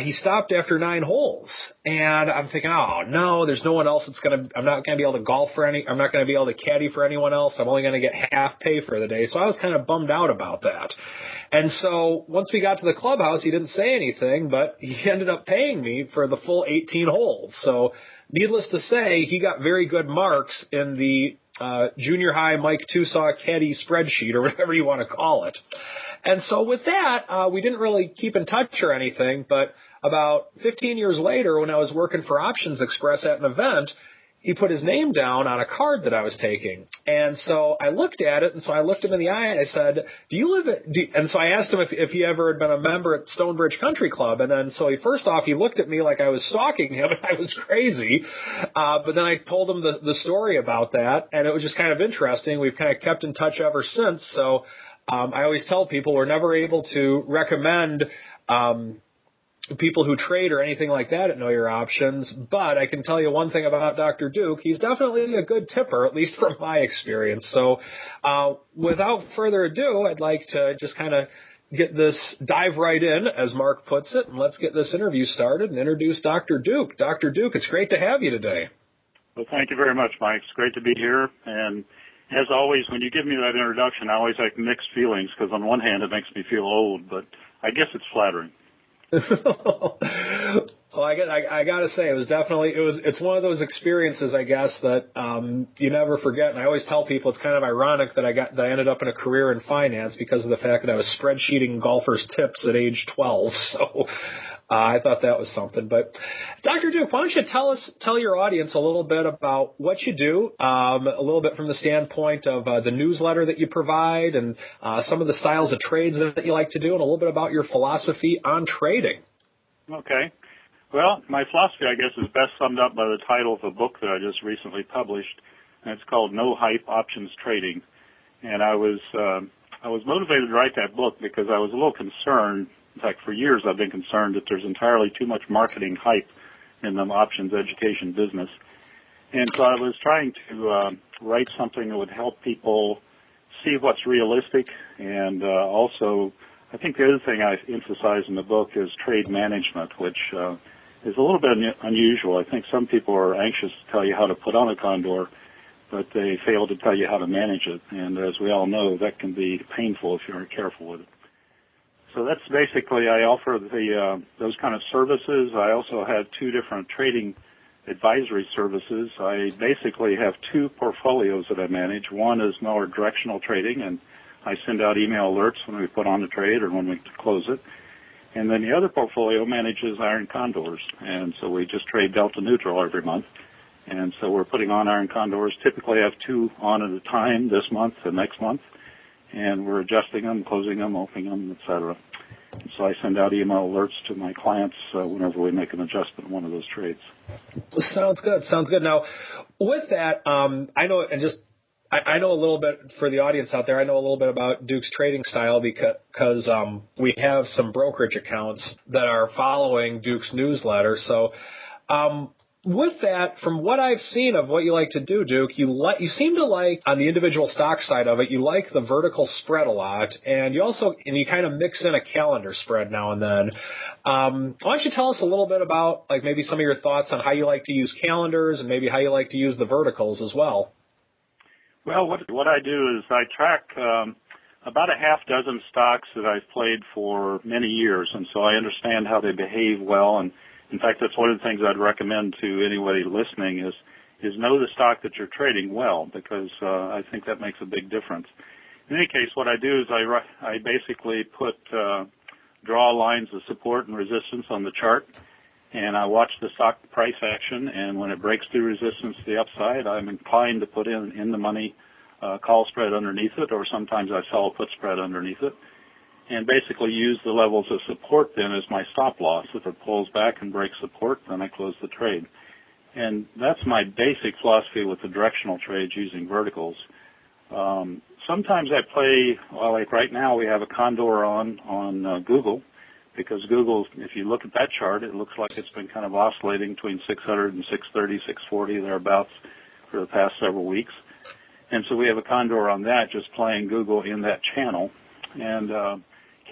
he stopped after 9 holes. And I'm thinking, oh, no, there's no one else I'm not going to be able to golf for I'm not going to be able to caddy for anyone else. I'm only going to get half pay for the day. So I was kind of bummed out about that. And so once we got to the clubhouse, he didn't say anything, but he ended up paying me for the full 18 holes. So needless to say, he got very good marks in the junior high Mike Tusaw caddy spreadsheet, or whatever you want to call it. And so with that, we didn't really keep in touch or anything, but about 15 years later, when I was working for Options Express at an event, he put his name down on a card that I was taking. And so I looked at it, and so I looked him in the eye, and I said, and so I asked him if he ever had been a member at Stonebridge Country Club. And then so first off, he looked at me like I was stalking him, and I was crazy. But then I told him the story about that, and it was just kind of interesting. We've kind of kept in touch ever since. So I always tell people we're never able to recommend people who trade or anything like that at Know Your Options, but I can tell you one thing about Dr. Duke. He's definitely a good tipper, at least from my experience. So without further ado, I'd like to just kind of dive right in, as Mark puts it, and let's get this interview started and introduce Dr. Duke. Dr. Duke, it's great to have you today. Well, thank you very much, Mike. It's great to be here. And as always, when you give me that introduction, I always have mixed feelings because on one hand, it makes me feel old, but I guess it's flattering. Well, I got to say, it's one of those experiences, I guess, that you never forget. And I always tell people it's kind of ironic that I ended up in a career in finance because of the fact that I was spreadsheeting golfers' tips at age 12. So I thought that was something. But Dr. Duke, why don't you tell your audience a little bit about what you do, a little bit from the standpoint of the newsletter that you provide and some of the styles of trades that you like to do, and a little bit about your philosophy on trading. Okay. Well, my philosophy, I guess, is best summed up by the title of a book that I just recently published, and it's called No Hype Options Trading. And I was motivated to write that book because I was a little concerned. In fact, for years I've been concerned that there's entirely too much marketing hype in the options education business. And so I was trying to write something that would help people see what's realistic, and also I think the other thing I emphasize in the book is trade management, which is a little bit unusual. I think some people are anxious to tell you how to put on a condor, but they fail to tell you how to manage it. And as we all know, that can be painful if you aren't careful with it. So that's basically, I offer those kind of services. I also have two different trading advisory services. I basically have two portfolios that I manage. One is more directional trading, and I send out email alerts when we put on the trade or when we close it. And then the other portfolio manages iron condors, and so we just trade delta neutral every month. And so we're putting on iron condors. Typically I have two on at a time this month and next month, and we're adjusting them, closing them, opening them, et cetera. And so I send out email alerts to my clients whenever we make an adjustment in one of those trades. Sounds good. Sounds good. Now, with that, I know, and just I know a little bit for the audience out there. I know a little bit about Duke's trading style because we have some brokerage accounts that are following Duke's newsletter. So, with that, from what I've seen of what you like to do, Duke, you seem to like, on the individual stock side of it, you like the vertical spread a lot, and you kind of mix in a calendar spread now and then. Why don't you tell us a little bit about, like, maybe some of your thoughts on how you like to use calendars and maybe how you like to use the verticals as well? Well, what I do is I track about a half dozen stocks that I've played for many years, and so I understand how they behave well. And in fact, that's one of the things I'd recommend to anybody listening is know the stock that you're trading well, because I think that makes a big difference. In any case, what I do is I basically draw lines of support and resistance on the chart, and I watch the stock price action, and when it breaks through resistance to the upside, I'm inclined to put in the money call spread underneath it, or sometimes I sell a put spread underneath it, and basically use the levels of support then as my stop loss. If it pulls back and breaks support, then I close the trade. And that's my basic philosophy with the directional trades using verticals. Sometimes I play, well, like right now we have a condor on Google, because Google, if you look at that chart, it looks like it's been kind of oscillating between 600 and 630, 640, thereabouts for the past several weeks. And so we have a condor on that, just playing Google in that channel. And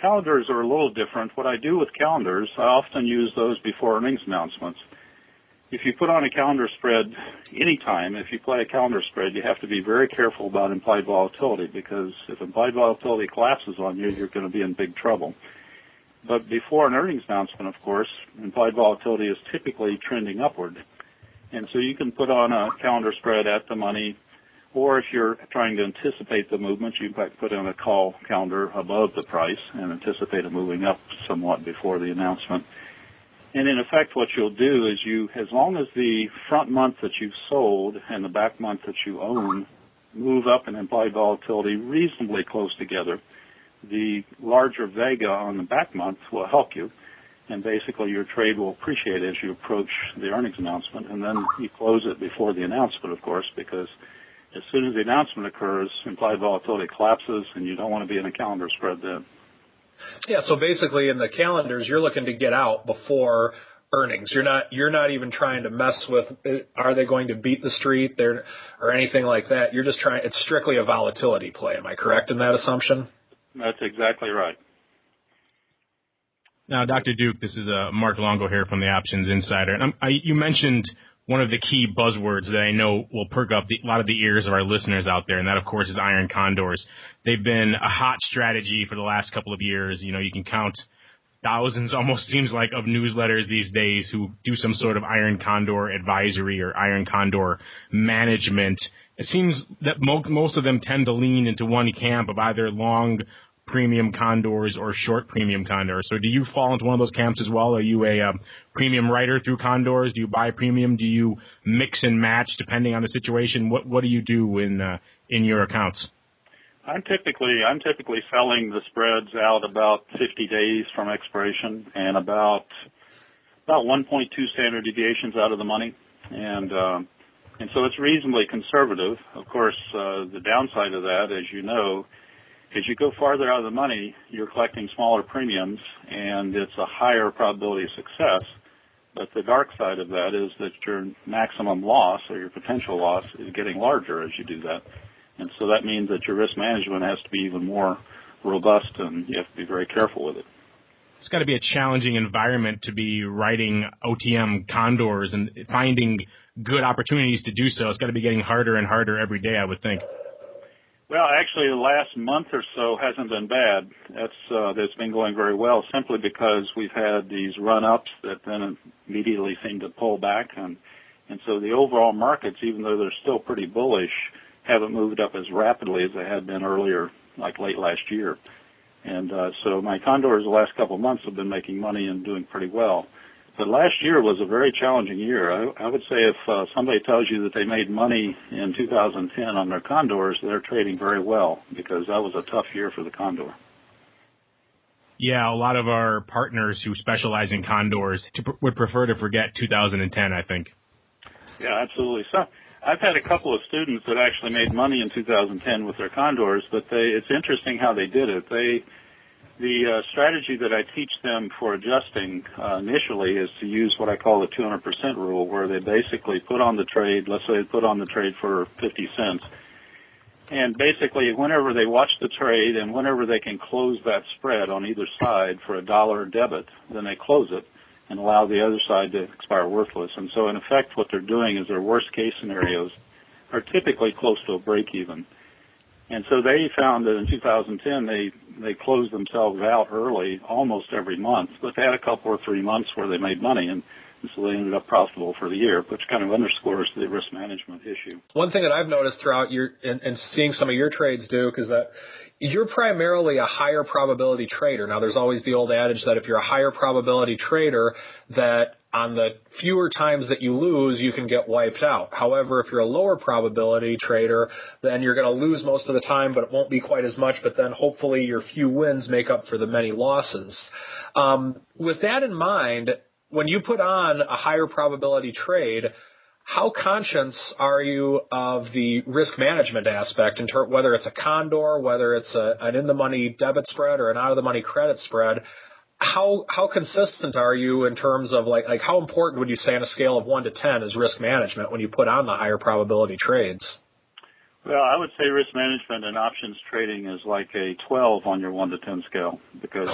calendars are a little different. What I do with calendars, I often use those before earnings announcements. If you put on a calendar spread anytime, if you play a calendar spread, you have to be very careful about implied volatility, because if implied volatility collapses on you, you're going to be in big trouble. But before an earnings announcement, of course, implied volatility is typically trending upward. And so you can put on a calendar spread at the money, or if you're trying to anticipate the movement, you might put on a call calendar above the price and anticipate it moving up somewhat before the announcement. And in effect, what you'll do is as long as the front month that you've sold and the back month that you own move up in implied volatility reasonably close together, the larger vega on the back month will help you, and basically your trade will appreciate as you approach the earnings announcement, and then you close it before the announcement, of course, because as soon as the announcement occurs, implied volatility collapses, and you don't want to be in a calendar spread then. Yeah, so basically in the calendars, you're looking to get out before earnings. You're not even trying to mess with, are they going to beat the street there or anything like that. You're just it's strictly a volatility play. Am I correct in that assumption? That's exactly right. Now, Dr. Duke, this is Mark Longo here from the Options Insider. And you mentioned one of the key buzzwords that I know will perk up a lot of the ears of our listeners out there, and that, of course, is iron condors. They've been a hot strategy for the last couple of years. You know, you can count thousands, almost seems like, of newsletters these days who do some sort of iron condor advisory or iron condor management. It seems that most of them tend to lean into one camp of either long premium condors or short premium condors. So do you fall into one of those camps as well? Are you a premium writer through condors? Do you buy premium? Do you mix and match depending on the situation? What do you do in your accounts? I'm typically selling the spreads out about 50 days from expiration and about 1.2 standard deviations out of the money, and so it's reasonably conservative. Of course, the downside of that, as you know, as you go farther out of the money, you're collecting smaller premiums, and it's a higher probability of success But the dark side of that is that your maximum loss or your potential loss is getting larger as you do that. And so that means that your risk management has to be even more robust, and you have to be very careful with it. It's got to be a challenging environment to be writing OTM condors and finding good opportunities to do so. It's got to be getting harder and harder every day, I would think. Well, actually, the last month or so hasn't been bad. That's been going very well, simply because we've had these run-ups that then immediately seem to pull back, and so the overall markets, even though they're still pretty bullish, haven't moved up as rapidly as they had been earlier, like late last year. And so my condors the last couple of months have been making money and doing pretty well. But last year was a very challenging year. I would say if somebody tells you that they made money in 2010 on their condors, they're trading very well, because that was a tough year for the condor. Yeah, a lot of our partners who specialize in condors would prefer to forget 2010, I think. Yeah, absolutely. So I've had a couple of students that actually made money in 2010 with their condors, but it's interesting how they did it. The strategy that I teach them for adjusting initially is to use what I call the 200% rule, where they basically put on the trade, let's say they put on the trade for 50 cents, and basically whenever they watch the trade and whenever they can close that spread on either side for $1 debit, then they close it and allow the other side to expire worthless. And so in effect what they're doing is their worst case scenarios are typically close to a break even. And so they found that in 2010 they closed themselves out early almost every month, but they had a couple or 3 months where they made money, and so they ended up profitable for the year, which kind of underscores the risk management issue. One thing that I've noticed throughout and seeing some of your trades, Duke, is that you're primarily a higher probability trader. Now, there's always the old adage that if you're a higher probability trader, that on the fewer times that you lose, you can get wiped out. However, if you're a lower probability trader, then you're going to lose most of the time, but it won't be quite as much. But then hopefully your few wins make up for the many losses. With that in mind, when you put on a higher probability trade, how conscious are you of the risk management aspect, in whether it's a condor, whether it's an in-the-money debit spread or an out-of-the-money credit spread? How consistent are you in terms of like how important would you say on a scale of 1 to 10 is risk management when you put on the higher probability trades? Well, I would say risk management and options trading is like a 12 on your 1 to 10 scale, because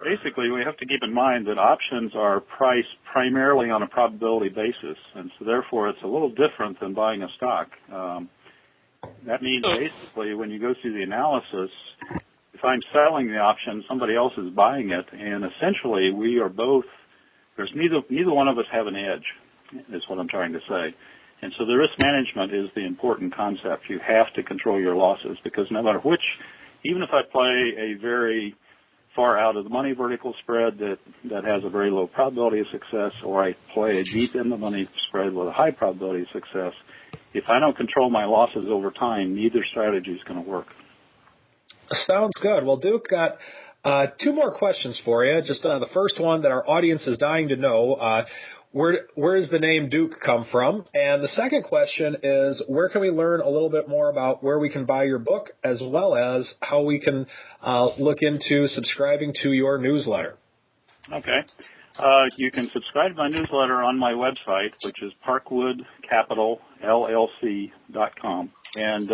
basically we have to keep in mind that options are priced primarily on a probability basis, and so therefore it's a little different than buying a stock. That means basically when you go through the analysis, if I'm selling the option, somebody else is buying it, and essentially we are both, there's neither one of us have an edge, is what I'm trying to say. And so the risk management is the important concept. You have to control your losses, because no matter which, even if I play a very far out of the money vertical spread that has a very low probability of success, or I play a deep in the money spread with a high probability of success, if I don't control my losses over time, neither strategy is going to work. Sounds good. Well, Duke, got 2 more questions for you. Just the first one that our audience is dying to know, where does the name Duke come from? And the second question is, where can we learn a little bit more about where we can buy your book, as well as how we can look into subscribing to your newsletter? Okay. You can subscribe to my newsletter on my website, which is parkwoodcapitalllc.com. And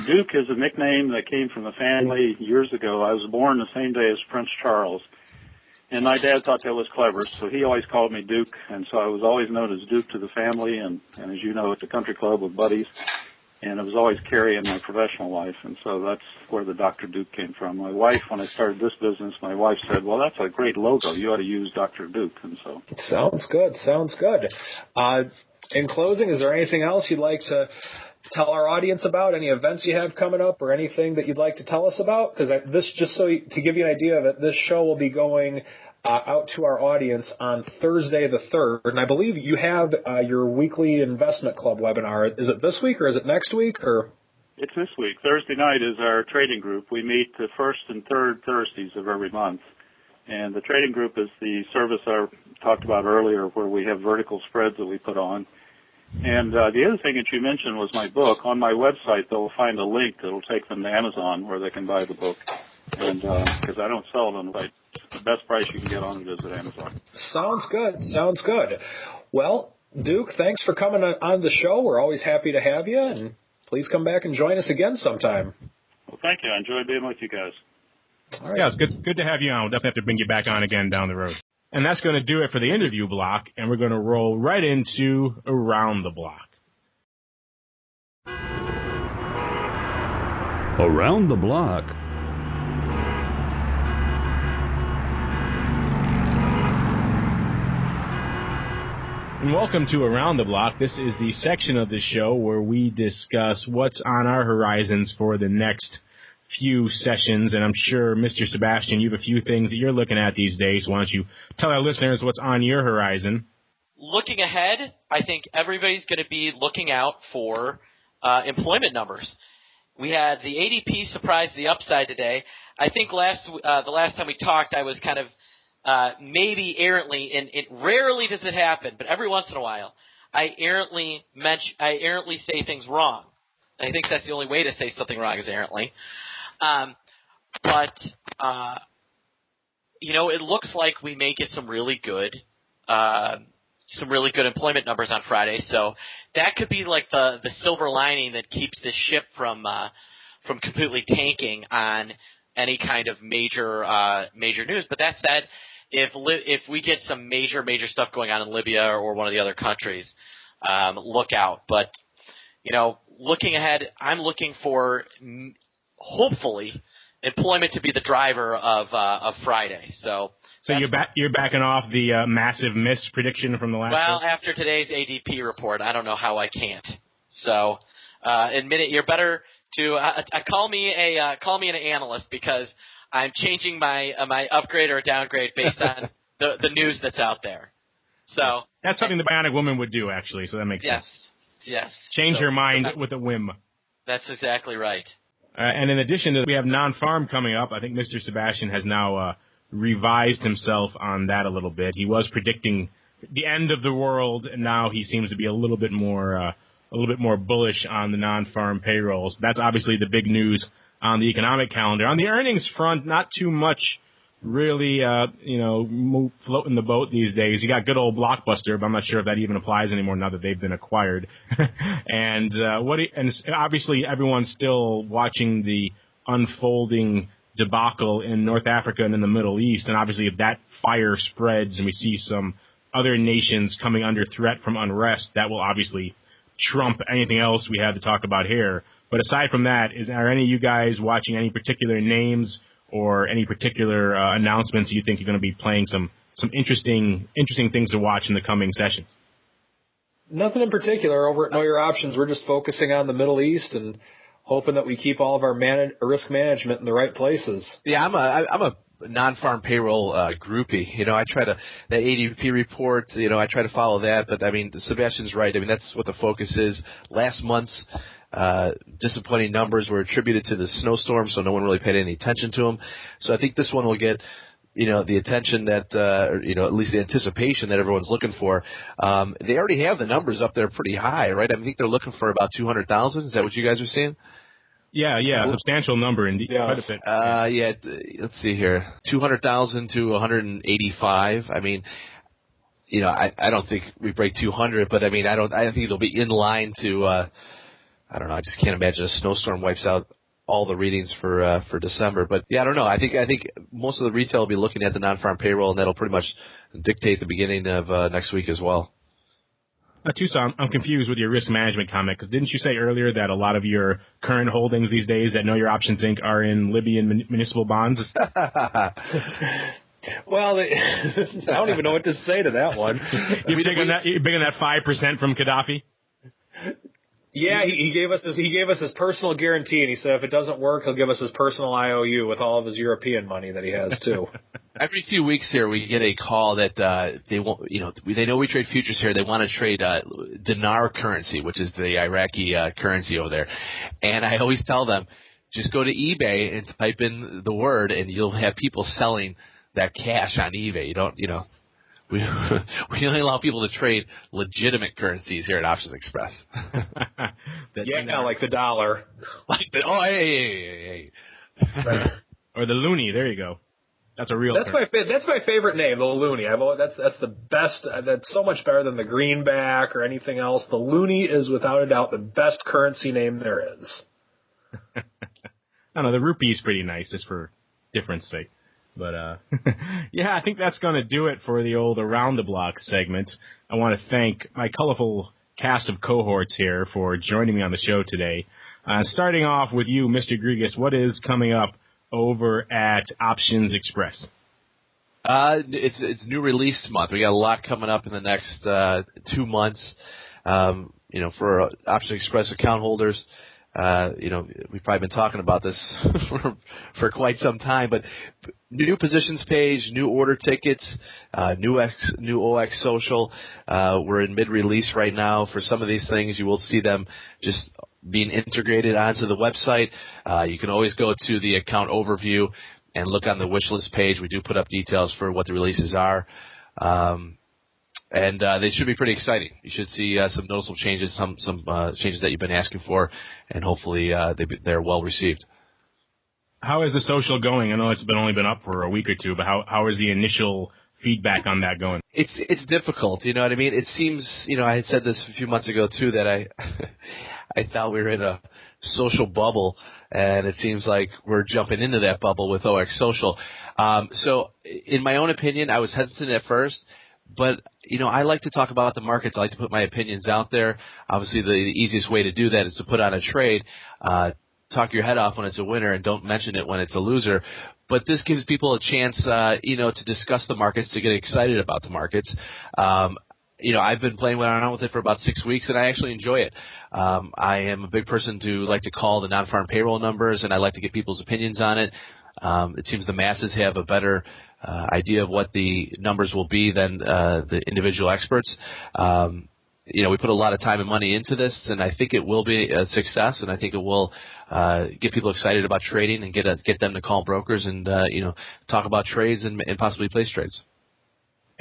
Duke is a nickname that came from the family years ago. I was born the same day as Prince Charles, and my dad thought that was clever, so he always called me Duke, and so I was always known as Duke to the family, and as you know, at the country club with buddies, and it was always Carrie in my professional life, and so that's where the Dr. Duke came from. My wife, when I started this business, my wife said, well, that's a great logo. You ought to use Dr. Duke, and so. Sounds good. Sounds good. In closing, is there anything else you'd like to tell our audience about? Any events you have coming up, or anything that you'd like to tell us about? Because this, just so to give you an idea of it, this show will be going out to our audience on Thursday the 3rd, and I believe you have your weekly investment club webinar. Is it this week or is it next week? Or it's this week. Thursday night is our trading group. We meet the first and third Thursdays of every month, and the trading group is the service I talked about earlier, where we have vertical spreads that we put on. And the other thing that you mentioned was my book. On my website, they'll find a link that will take them to Amazon where they can buy the book, and because I don't sell it on the site. the best price you can get on it is at Amazon. Sounds good. Well, Duke, thanks for coming on the show. We're always happy to have you, and please come back and join us again sometime. Well, thank you. I enjoyed being with you guys. All right. Yeah, it's good to have you on. We'll definitely have to bring you back on again down the road. And that's going to do it for the interview block, and we're going to roll right into Around the Block. Around the Block. And welcome to Around the Block. This is the section of the show where we discuss what's on our horizons for the next few sessions. And I'm sure, Mr. Sebastian, you have a few things that you're looking at these days. Why don't you tell our listeners what's on your horizon? Looking ahead, I think everybody's going to be looking out for employment numbers. We had the ADP surprise the upside today. I think the last time we talked, I was kind of maybe errantly, and it rarely does it happen, but every once in a while, I errantly say things wrong. I think that's the only way to say something wrong is errantly. But it looks like we may get some really good employment numbers on Friday. So that could be like the silver lining that keeps this ship from completely tanking on any kind of major news. But that said, if we get some major stuff going on in Libya or one of the other countries, look out. But looking ahead, I'm looking for hopefully employment to be the driver of Friday. So you're backing off the massive miss prediction from the last. Well, show? After today's ADP report, I don't know how I can't. So admit it. You're better to call me an analyst because I'm changing my upgrade or downgrade based on the news that's out there. So that's something the Bionic Woman would do, actually. So that makes sense. Yes. Change her mind with a whim. That's exactly right. And in addition to, we have non-farm coming up. I think Mr. Sebastian has now revised himself on that a little bit. He was predicting the end of the world, and now he seems to be a little bit more bullish on the non-farm payrolls. That's obviously the big news on the economic calendar. On the earnings front, not too much really, floating the boat these days. You got good old Blockbuster, but I'm not sure if that even applies anymore now that they've been acquired. And obviously everyone's still watching the unfolding debacle in North Africa and in the Middle East. And obviously if that fire spreads and we see some other nations coming under threat from unrest, that will obviously trump anything else we have to talk about here. But aside from that, are any of you guys watching any particular names or any particular announcements you think you're going to be playing some interesting things to watch in the coming sessions? Nothing in particular. Over at Know Your Options, we're just focusing on the Middle East and hoping that we keep all of our risk management in the right places. Yeah, I'm a non-farm payroll groupie. I try to the ADP report. I try to follow that. But I mean, Sebastian's right. I mean, that's what the focus is. Last month's disappointing numbers were attributed to the snowstorm, so no one really paid any attention to them. So I think this one will get, the attention that, at least the anticipation that everyone's looking for. They already have the numbers up there pretty high, right? I think they're looking for about 200,000. Is that what you guys are seeing? Yeah, a substantial number indeed. Yes. Quite a bit. Let's see here. 200,000 to 185. I mean, I don't think we break 200, but I mean, I think it'll be in line to, I don't know. I just can't imagine a snowstorm wipes out all the readings for December. But yeah, I don't know. I think most of the retail will be looking at the non-farm payroll, and that'll pretty much dictate the beginning of next week as well. Tucson, I'm confused with your risk management comment, because didn't you say earlier that a lot of your current holdings these days that Know Your Options Inc. are in Libyan municipal bonds? Well, I don't even know what to say to that one. You're big on that 5% from Gaddafi? Yeah, he gave us his personal guarantee, and he said if it doesn't work, he'll give us his personal IOU with all of his European money that he has too. Every few weeks here, we get a call that they want, they know we trade futures here. They want to trade dinar currency, which is the Iraqi currency over there. And I always tell them, just go to eBay and type in the word, and you'll have people selling that cash on eBay. You don't, We only allow people to trade legitimate currencies here at Options Express. Like the dollar. Hey. Right. Or the loonie. There you go. That's a real That's my favorite name, the Looney. That's the best. That's so much better than the greenback or anything else. The Looney is without a doubt the best currency name there is. I don't know. The rupee is pretty nice, just for difference sake. But, yeah, I think that's going to do it for the old Around the Block segment. I want to thank my colorful cast of cohorts here for joining me on the show today. Starting off with you, Mr. Grigas, what is coming up over at Options Express? It's new release month. We got a lot coming up in the next 2 months. For Options Express account holders, we've probably been talking about this for quite some time, but new positions page, new order tickets, new OX social. We're in mid-release right now for some of these things. You will see them just being integrated onto the website. You can always go to the account overview and look on the wish list page. We do put up details for what the releases are. And they should be pretty exciting. You should see some noticeable changes, some changes that you've been asking for, and hopefully they're well received. How is the social going? I know it's only been up for a week or two, but how is the initial feedback on that going? It's difficult, you know what I mean? It seems, I had said this a few months ago too, that I thought we were in a social bubble, and it seems like we're jumping into that bubble with OX Social. So in my own opinion, I was hesitant at first, but I like to talk about the markets. I like to put my opinions out there. Obviously, the easiest way to do that is to put on a trade, talk your head off when it's a winner, and don't mention it when it's a loser. But this gives people a chance, to discuss the markets, to get excited about the markets. I've been playing around with it for about 6 weeks, and I actually enjoy it. I am a big person to like to call the non-farm payroll numbers, and I like to get people's opinions on it. It seems the masses have a better idea of what the numbers will be than the individual experts. We put a lot of time and money into this, and I think it will be a success, and I think it will get people excited about trading and get them to call brokers and talk about trades and possibly place trades.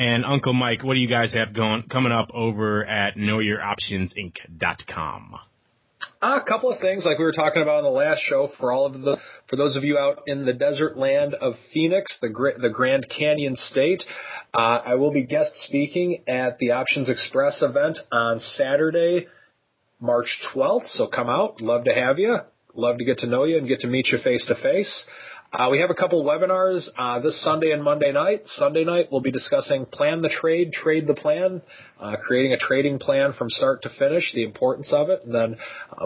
And Uncle Mike, what do you guys have coming up over at KnowYourOptionsInc.com? A couple of things, like we were talking about on the last show, for those of you out in the desert land of Phoenix, the Grand Canyon State, I will be guest speaking at the Options Express event on Saturday, March 12th. So come out, love to have you, love to get to know you and get to meet you face to face. We have a couple webinars this Sunday and Monday night. Sunday night, we'll be discussing Plan the Trade, Trade the Plan, creating a trading plan from start to finish, the importance of it. And then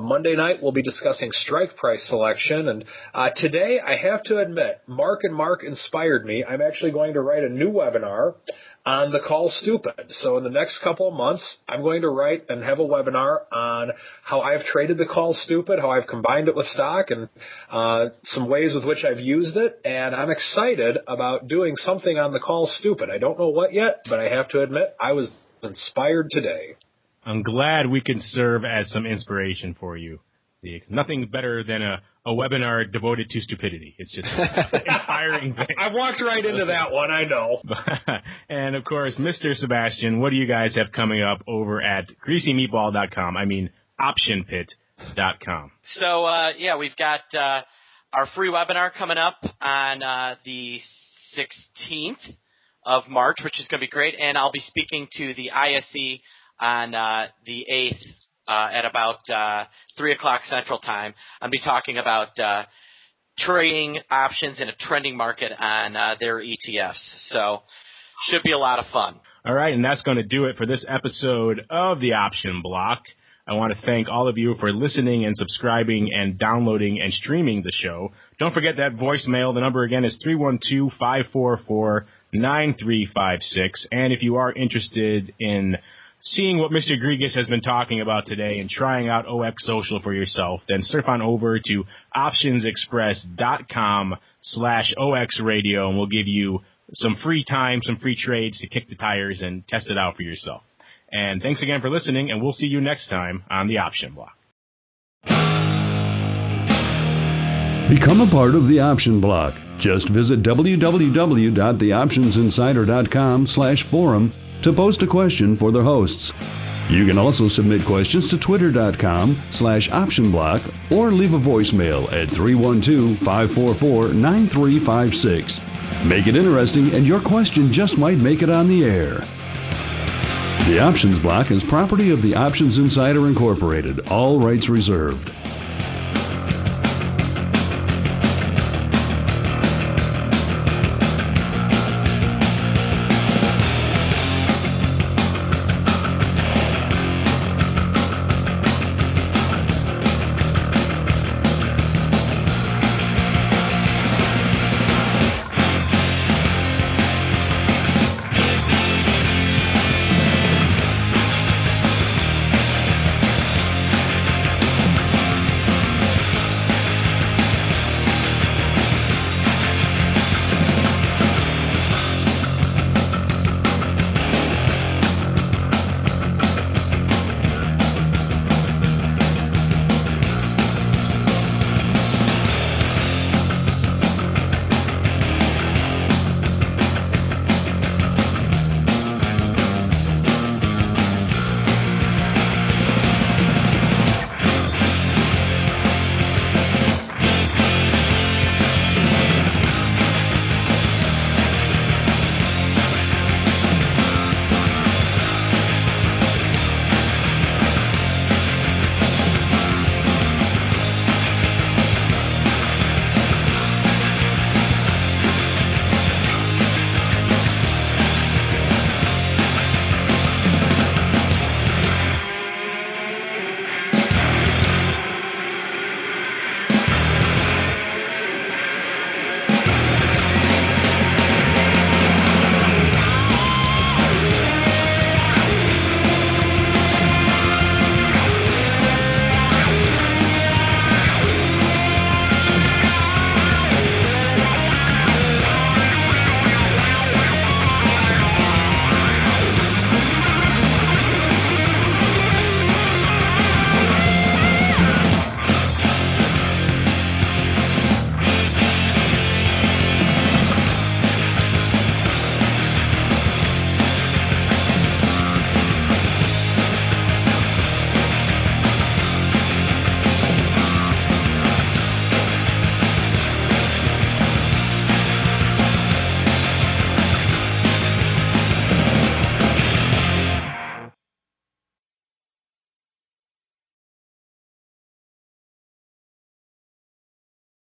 Monday night, we'll be discussing strike price selection. And today, I have to admit, Mark inspired me. I'm actually going to write a new webinar on the call stupid. So in the next couple of months, I'm going to write and have a webinar on how I've traded the call stupid, how I've combined it with stock, and some ways with which I've used it. And I'm excited about doing something on the call stupid. I don't know what yet, but I have to admit I was inspired today. I'm glad we can serve as some inspiration for you. Nothing's better than a webinar devoted to stupidity. It's just an inspiring thing. I walked right into that one, I know. And, of course, Mr. Sebastian, what do you guys have coming up over at greasymeatball.com? I mean, optionpit.com. So, we've got our free webinar coming up on the 16th of March, which is going to be great. And I'll be speaking to the ISE on the 8th. At about 3 o'clock Central Time. I'll be talking about trading options in a trending market on their ETFs. So should be a lot of fun. All right, and that's going to do it for this episode of The Option Block. I want to thank all of you for listening and subscribing and downloading and streaming the show. Don't forget that voicemail. The number again is 312-544-9356. And if you are interested in seeing what Mr. Grigas has been talking about today and trying out OX Social for yourself, then surf on over to optionsexpress.com/OXradio, and we'll give you some free time, some free trades to kick the tires and test it out for yourself. And thanks again for listening, and we'll see you next time on The Option Block. Become a part of The Option Block. Just visit www.theoptionsinsider.com/forum to post a question for the hosts. You can also submit questions to twitter.com/optionblock or leave a voicemail at 312-544-9356. Make it interesting and your question just might make it on the air. The Options Block is property of the Options Insider Incorporated. All rights reserved.